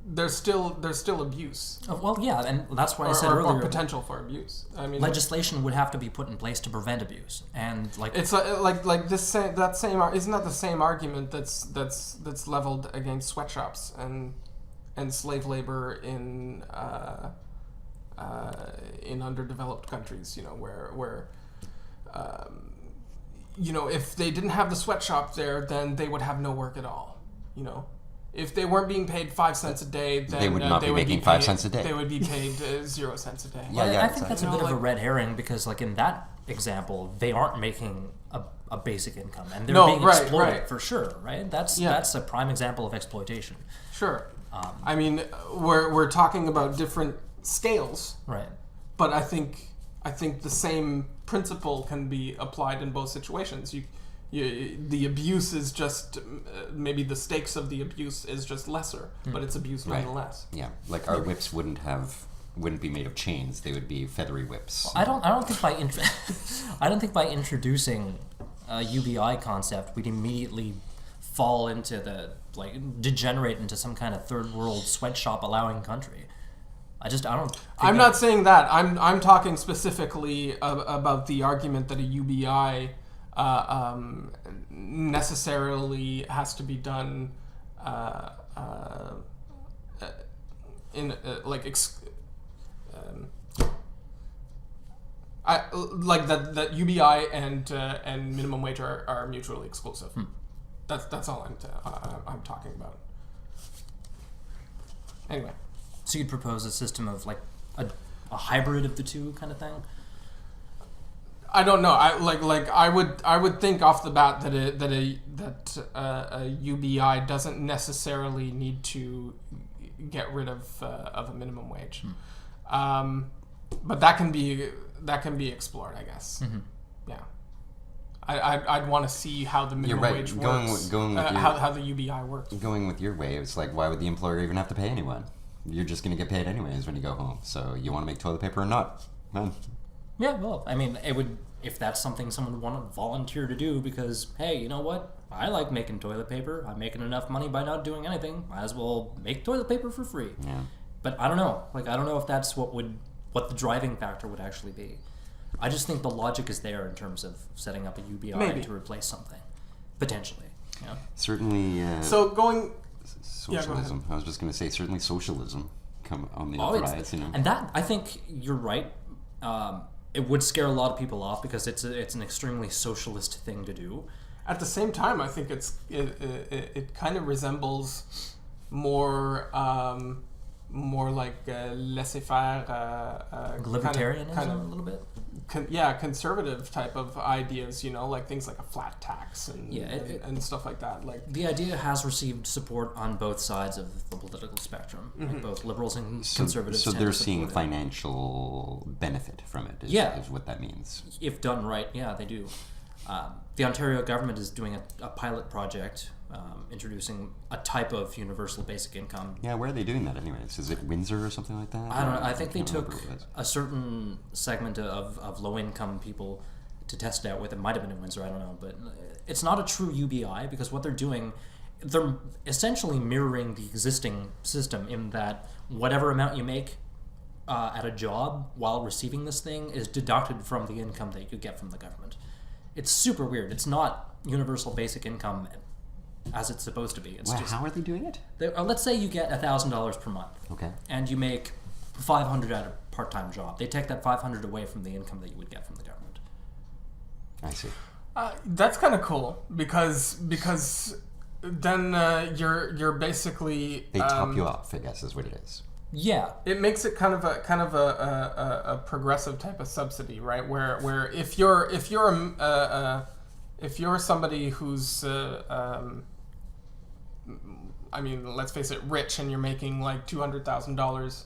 there's still abuse. Well, yeah, and that's why I said earlier. Or potential for abuse. I mean, legislation would have to be put in place to prevent abuse, and it's like this isn't that the same argument that's leveled against sweatshops and slave labor in underdeveloped countries, where if they didn't have the sweatshop there, then they would have no work at all. If they weren't being paid 5 cents a day, then they would not be making 5 cents a day. They would be paid 0 cents a day. I think that's a bit of a red herring because, in that example, they aren't making a basic income, and they're being exploited for sure. Right? That's a prime example of exploitation. Sure. I mean, we're talking about different scales. Right. But I think the same principle can be applied in both situations. The abuse is just maybe the stakes of the abuse is just lesser, but it's abuse nonetheless. Yeah, like our whips wouldn't be made of chains; they would be feathery whips. I don't think by introducing a UBI concept, we'd immediately fall into degenerate into some kind of third world sweatshop allowing country. I'm not saying that. I'm talking specifically about the argument that a UBI necessarily has to be done in that UBI and minimum wage are mutually exclusive. That's all I'm talking about. Anyway. So you'd propose a system of like a hybrid of the two kind of thing? I don't know. I would think off the bat that a UBI doesn't necessarily need to get rid of a minimum wage, but that can be explored, I guess. Mm-hmm. Yeah, I'd want to see how the minimum wage works. How the UBI works. Going with your way, it's like, why would the employer even have to pay anyone? You're just going to get paid anyways when you go home. So you want to make toilet paper or not? Man. Yeah, well, I mean, it would, if that's something someone would want to volunteer to do because, hey, you know what? I like making toilet paper. I'm making enough money by not doing anything. Might as well make toilet paper for free. Yeah. But I don't know. I don't know if that's what the driving factor would actually be. I just think the logic is there in terms of setting up a UBI to replace something. Potentially. Yeah. Certainly. So going... Socialism. I was just going to say, certainly socialism come on the rise, And that, I think you're right. It would scare a lot of people off because it's an extremely socialist thing to do. At the same time, I think it kind of resembles more like laissez-faire, libertarianism kind of a little bit. Conservative type of ideas, like things like a flat tax and stuff like that. Like the idea has received support on both sides of the political spectrum, like both liberals and conservatives. So they're seeing financial benefit from it. Is what that means. If done right, yeah, they do. The Ontario government is doing a pilot project. Introducing a type of universal basic income. Yeah, where are they doing that anyways? Is it Windsor or something like that? I don't know. I think they took a certain segment of low-income people to test it out with. It might have been in Windsor, I don't know. But it's not a true UBI because what they're doing, they're essentially mirroring the existing system in that whatever amount you make at a job while receiving this thing is deducted from the income that you could get from the government. It's super weird. It's not universal basic income as it's supposed to be. It's how are they doing it? Let's say you get $1,000 per month. Okay. And you make $500 at a part-time job. They take that $500 away from the income that you would get from the government. I see. That's kind of cool because then you're basically they top you off, I guess, is what it is. Yeah, it makes it kind of a progressive type of subsidy, right? Where if you're somebody who's let's face it, rich, and you're making like $200,000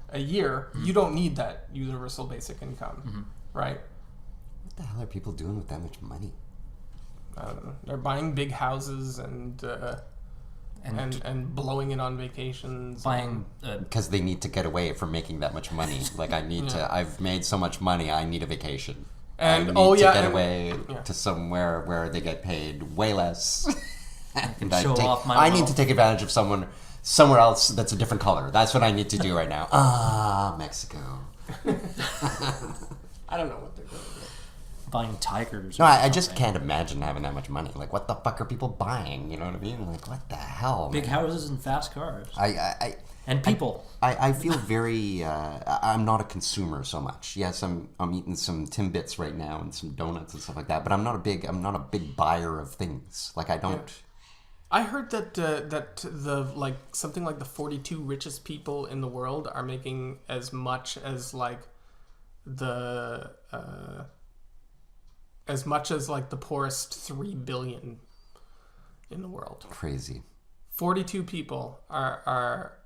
a year, you don't need that universal basic income, right? What the hell are people doing with that much money? I don't know. They're buying big houses and blowing it on vacations. Buying because they need to get away from making that much money. Like I've made so much money, I need a vacation. And I need to get away to somewhere where they get paid way less. I need to take advantage of somewhere else that's a different color. That's what I need to do right now. Mexico. I don't know what they're going to do. Buying tigers. No, I just can't imagine having that much money. Like, what the fuck are people buying? You know what I mean? Like, what the hell? Big houses and fast cars. And people. I feel very. I'm not a consumer so much. Yes, I'm eating some Timbits right now and some donuts and stuff like that. But I'm not a big buyer of things. Like I don't. Yeah. I heard that the something like the 42 richest people in the world are making as much as like the poorest 3 billion in the world. Crazy. 42 people are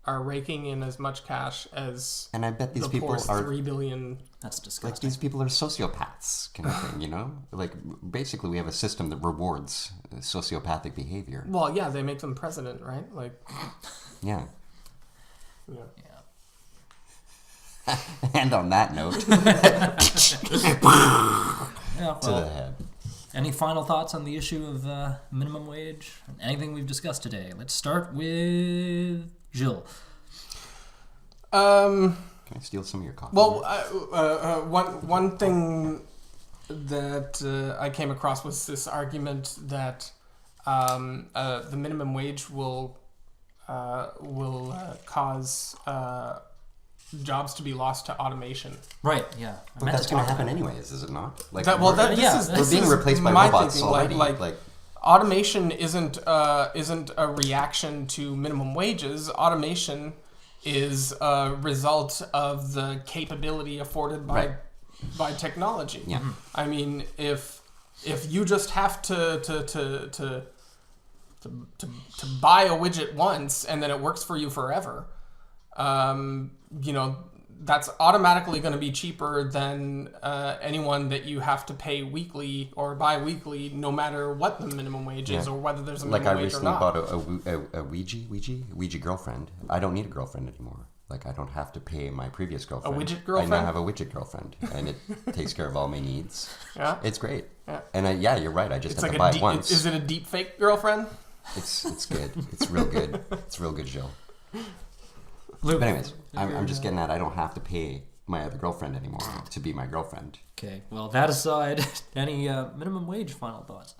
are raking in as much cash as and I bet these people are $3 billion. That's disgusting. Like these people are sociopaths, kind of thing, you know? Like basically, we have a system that rewards sociopathic behavior. Well, yeah, they make them president, right? Like, yeah. Yeah. And on that note, Yeah, to the head. Any final thoughts on the issue of minimum wage? Anything we've discussed today? Let's start with Gilles. Can I steal some of your coffee? Well, one thing that I came across was this argument that the minimum wage will cause jobs to be lost to automation. Right. Yeah. But that's going to happen anyways, is it not? Like, we're being replaced by robots already. Like, automation isn't a reaction to minimum wages. Automation is a result of the capability afforded by technology. Yeah. I mean, if you just have to buy a widget once and then it works for you forever, that's automatically going to be cheaper than anyone that you have to pay weekly or bi-weekly, no matter what the minimum wage is or whether there's a minimum wage or not. Like I recently bought a Ouija girlfriend. I don't need a girlfriend anymore. Like I don't have to pay my previous girlfriend. A widget girlfriend? I now have a widget girlfriend, and it takes care of all my needs. Yeah, it's great. Yeah, and you're right. I just have to buy it once. Is it a deep fake girlfriend? It's good. It's real good. It's real good, Jill. But anyways, I'm just getting at I don't have to pay my other girlfriend anymore to be my girlfriend. Okay, well, that aside, any minimum wage final thoughts?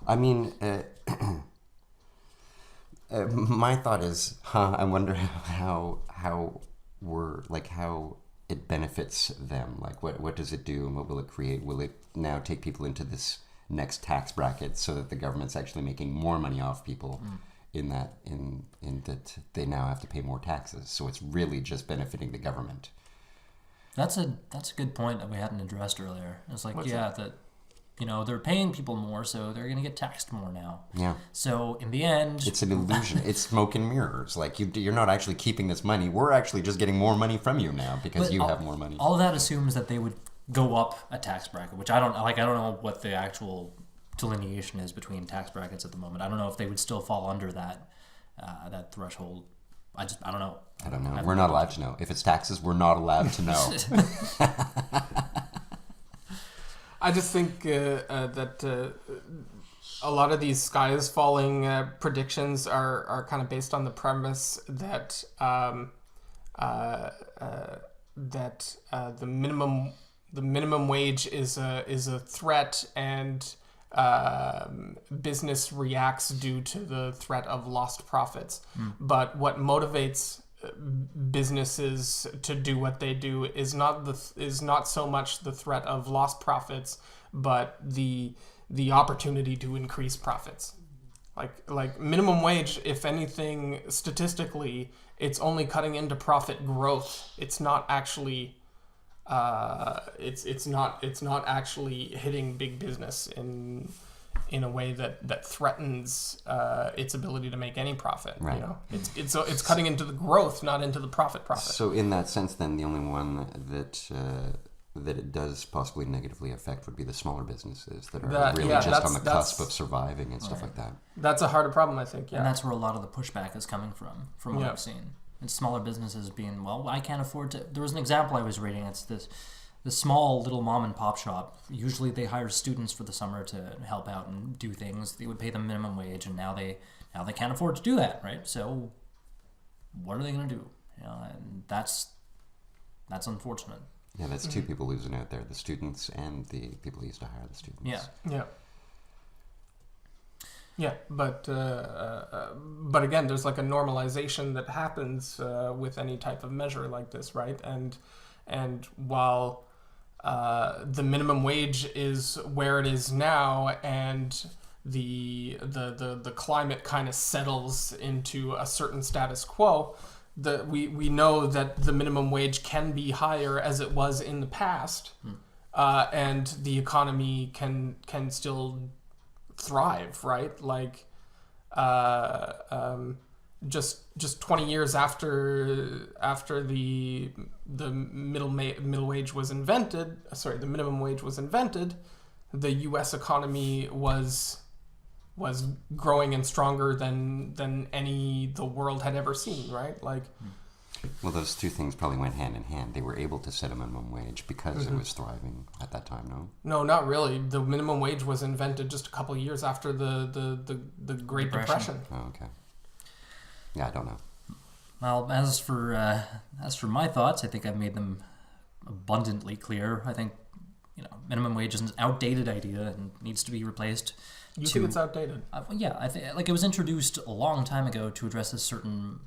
I mean, my thought is, I wonder how it benefits them. Like, what does it do and what will it create? Will it now take people into this next tax bracket so that the government's actually making more money off people? In that they now have to pay more taxes, so it's really just benefiting the government. That's a good point that we hadn't addressed earlier. It's like that they're paying people more, so they're going to get taxed more now. Yeah. So in the end, it's an illusion. It's smoke and mirrors. Like you're not actually keeping this money. We're actually just getting more money from you now because you have more money. All of that assumes that they would go up a tax bracket, which I don't know what the actual delineation is between tax brackets at the moment. I don't know if they would still fall under that threshold. I don't know. I don't know. We're not allowed to know. If it's taxes, we're not allowed to know. I just think that a lot of these sky is falling predictions are kind of based on the premise that the minimum wage is a threat, and business reacts due to the threat of lost profits. But what motivates businesses to do what they do is not so much the threat of lost profits, but the opportunity to increase profits. Like minimum wage, if anything, statistically, it's only cutting into profit growth. It's not actually it's not actually hitting big business in a way that threatens its ability to make any profit. Right. You know, it's cutting into the growth, not into the profit. So in that sense, then the only one that it does possibly negatively affect would be the smaller businesses that are just on the cusp of surviving and stuff like that. That's a harder problem, I think. Yeah, and that's where a lot of the pushback is coming from what I've seen. It's smaller businesses being, well, I can't afford to. There was an example I was reading. It's this small little mom and pop shop. Usually they hire students for the summer to help out and do things. They would pay them minimum wage, and now they can't afford to do that, right? So what are they going to do? You know, and that's unfortunate. Yeah, that's two people losing out there: the students and the people who used to hire the students. Yeah, but again, there's like a normalization that happens with any type of measure like this, right? And while the minimum wage is where it is now, and the climate kind of settles into a certain status quo, we know that the minimum wage can be higher as it was in the past, and the economy can still thrive, right? Like just 20 years after the minimum wage was invented, the U.S. economy was growing and stronger than any the world had ever seen, right? Like, well, those two things probably went hand in hand. They were able to set a minimum wage because it was thriving at that time. No, not really. The minimum wage was invented just a couple of years after the Great Depression. Oh, okay. Yeah, I don't know. Well, as for my thoughts, I think I've made them abundantly clear. I think minimum wage is an outdated idea and needs to be replaced. You think it's outdated? Yeah, I think it was introduced a long time ago to address a certain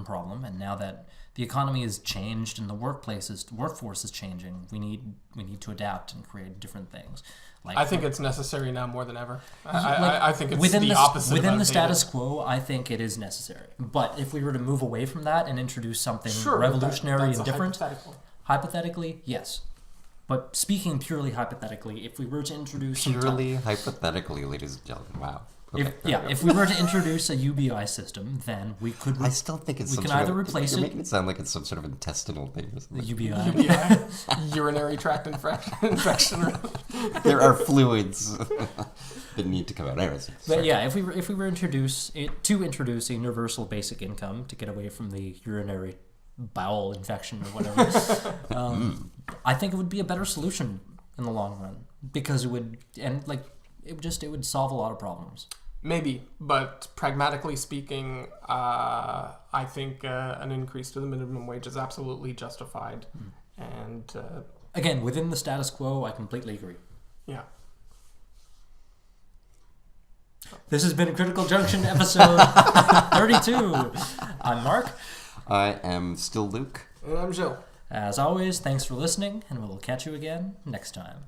problem, and now that the economy has changed and the workforce is changing, we need to adapt and create different things. Like, I think it's necessary now more than ever. I think it's the opposite. Within the status quo, I think it is necessary. But if we were to move away from that and introduce something revolutionary and different, hypothetically, yes. But speaking purely hypothetically, if we were to introduce hypothetically, ladies and gentlemen, wow. Okay. If we were to introduce a UBI system, then we could. I still think it's we can either replace it. You're making it sound like it's some sort of intestinal thing. The UBI, urinary tract infection. There are fluids that need to come out. Anyways, but yeah, if we were to introduce a universal basic income to get away from the urinary bowel infection or whatever, I think it would be a better solution in the long run because it would solve a lot of problems. Maybe, but pragmatically speaking, I think an increase to the minimum wage is absolutely justified. And again, within the status quo, I completely agree. Yeah. This has been Critical Junction episode 32. I'm Mark. I am still Luke. And I'm Joe. As always, thanks for listening, and we'll catch you again next time.